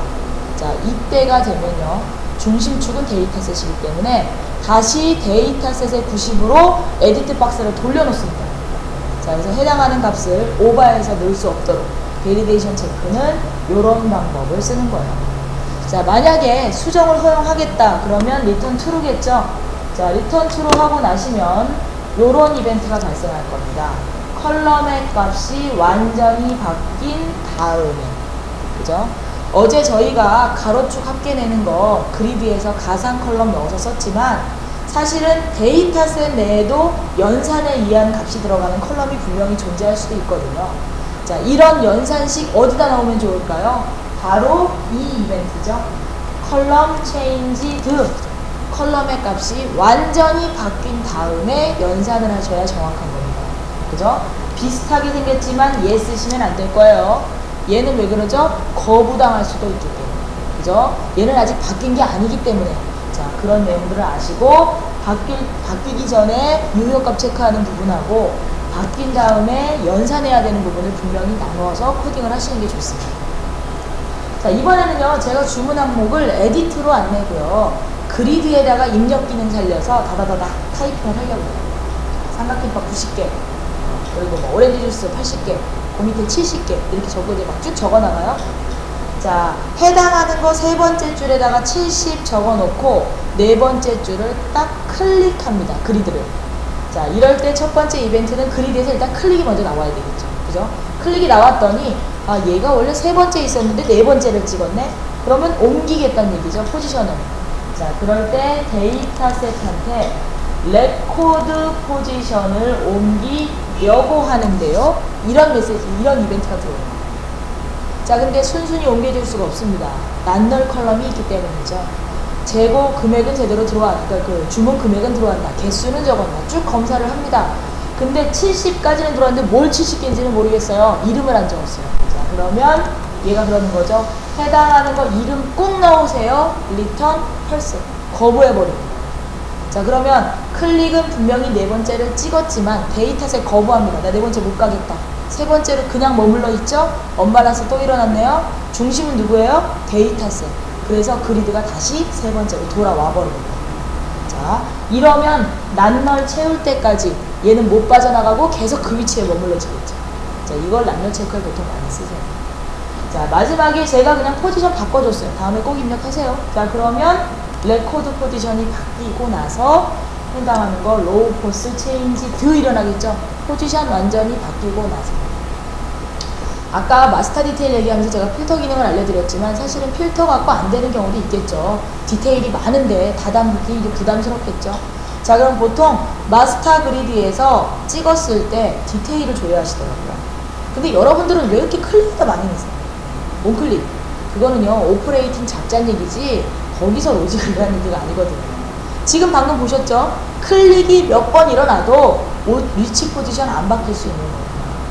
자, 이때가 되면요. 중심축은 데이터셋이기 때문에 다시 데이터셋의 90으로 에디트 박스를 돌려놓습니다. 자, 그래서 해당하는 값을 오버해서 넣을 수 없도록 베리데이션 체크는 이런 방법을 쓰는 거예요. 자, 만약에 수정을 허용하겠다 그러면 리턴 true겠죠. 자, 리턴 true 하고 나시면 요런 이벤트가 발생할 겁니다. 컬럼의 값이 완전히 바뀐 다음에, 그죠? 어제 저희가 가로축 합계 내는 거 그리드에서 가상 컬럼 넣어서 썼지만 사실은 데이터셋 내에도 연산에 의한 값이 들어가는 컬럼이 분명히 존재할 수도 있거든요. 자, 이런 연산식 어디다 넣으면 좋을까요? 바로 이 이벤트죠. 컬럼 체인지드. 컬럼의 값이 완전히 바뀐 다음에 연산을 하셔야 정확한 겁니다. 그죠? 비슷하게 생겼지만 얘 쓰시면 안 될 거예요. 얘는 왜 그러죠? 거부당할 수도 있기 때문에. 그죠? 얘는 아직 바뀐 게 아니기 때문에. 자, 그런 내용들을 아시고 바뀌기 전에 유효값 체크하는 부분하고 바뀐 다음에 연산해야 되는 부분을 분명히 나누어서 코딩을 하시는 게 좋습니다. 자, 이번에는요, 제가 주문 항목을 에디트로 안 내고요. 그리드에다가 입력 기능 살려서 다다다다 타이핑을 하려고 해요. 삼각김밥 90개, 그리고 뭐 오렌지 주스 80개, 그 밑에 70개 이렇게 적어져 막 쭉 적어 나가요. 자, 해당하는 거 세 번째 줄에다가 70 적어 놓고 네 번째 줄을 딱 클릭합니다. 그리드를. 자, 이럴 때 첫 번째 이벤트는 그리드에서 일단 클릭이 먼저 나와야 되겠죠. 그죠? 클릭이 나왔더니 아, 얘가 원래 세 번째 있었는데 네 번째를 찍었네? 그러면 옮기겠다는 얘기죠. 포지션을. 자, 그럴 때 데이터셋한테 레코드 포지션을 옮기려고 하는데요. 이런 메시지, 이런 이벤트가 들어옵니다. 자, 근데 순순히 옮겨줄 수가 없습니다. 난널 컬럼이 있기 때문이죠. 재고 금액은 제대로 들어왔다. 그러니까 그 주문 금액은 들어왔다. 개수는 적었다. 쭉 검사를 합니다. 근데 70까지는 들어왔는데 뭘 70개인지는 모르겠어요. 이름을 안 적었어요. 자, 그러면 얘가 그러는 거죠. 해당하는 거 이름 꼭 넣으세요. 리턴 펄스. 거부해버립니다. 자, 그러면 클릭은 분명히 네 번째를 찍었지만 데이터셋 거부합니다. 나 네 번째 못 가겠다. 세 번째로 그냥 머물러 있죠? 엄마라서 또 일어났네요. 중심은 누구예요? 데이터셋. 그래서 그리드가 다시 세 번째로 돌아와 버립니다. 자, 이러면 난널 채울 때까지 얘는 못 빠져나가고 계속 그 위치에 머물러지겠죠. 자, 이걸 난널 체크를 보통 많이 쓰세요. 자, 마지막에 제가 그냥 포지션 바꿔줬어요. 다음에 꼭 입력하세요. 자, 그러면 레코드 포지션이 바뀌고 나서 해당하는 거 로우 포스 체인지 드 일어나겠죠. 포지션 완전히 바뀌고 나서. 아까 마스터 디테일 얘기하면서 제가 필터 기능을 알려드렸지만 사실은 필터 갖고 안 되는 경우도 있겠죠. 디테일이 많은데 다 담기 이게 부담스럽겠죠. 자, 그럼 보통 마스터 그리드에서 찍었을 때 디테일을 조회하시더라고요. 근데 여러분들은 왜 이렇게 클릭을 많이 내세요? 온클릭. 그거는요, 오퍼레이팅 잡자는 얘기지 거기서 로직을 하는 얘기가 아니거든요. 지금 방금 보셨죠? 클릭이 몇 번 일어나도 위치 포지션 안 바뀔 수 있는 거예요.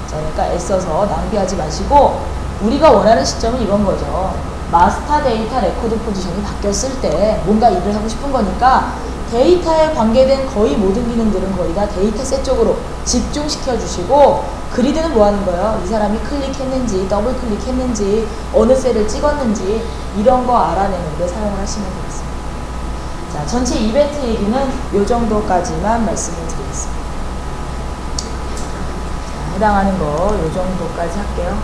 자, 그러니까 애써서 낭비하지 마시고 우리가 원하는 시점은 이건 거죠. 마스터 데이터 레코드 포지션이 바뀌었을 때 뭔가 일을 하고 싶은 거니까 데이터에 관계된 거의 모든 기능들은 거의 다 데이터셋 쪽으로 집중시켜 주시고 그리드는 뭐 하는 거예요? 이 사람이 클릭했는지 더블 클릭했는지 어느 셀을 찍었는지 이런 거 알아내는 데 사용을 하시면 되겠습니다. 자, 전체 이벤트 얘기는 이 정도까지만 말씀을 드리겠습니다. 자, 해당하는 거 이 정도까지 할게요.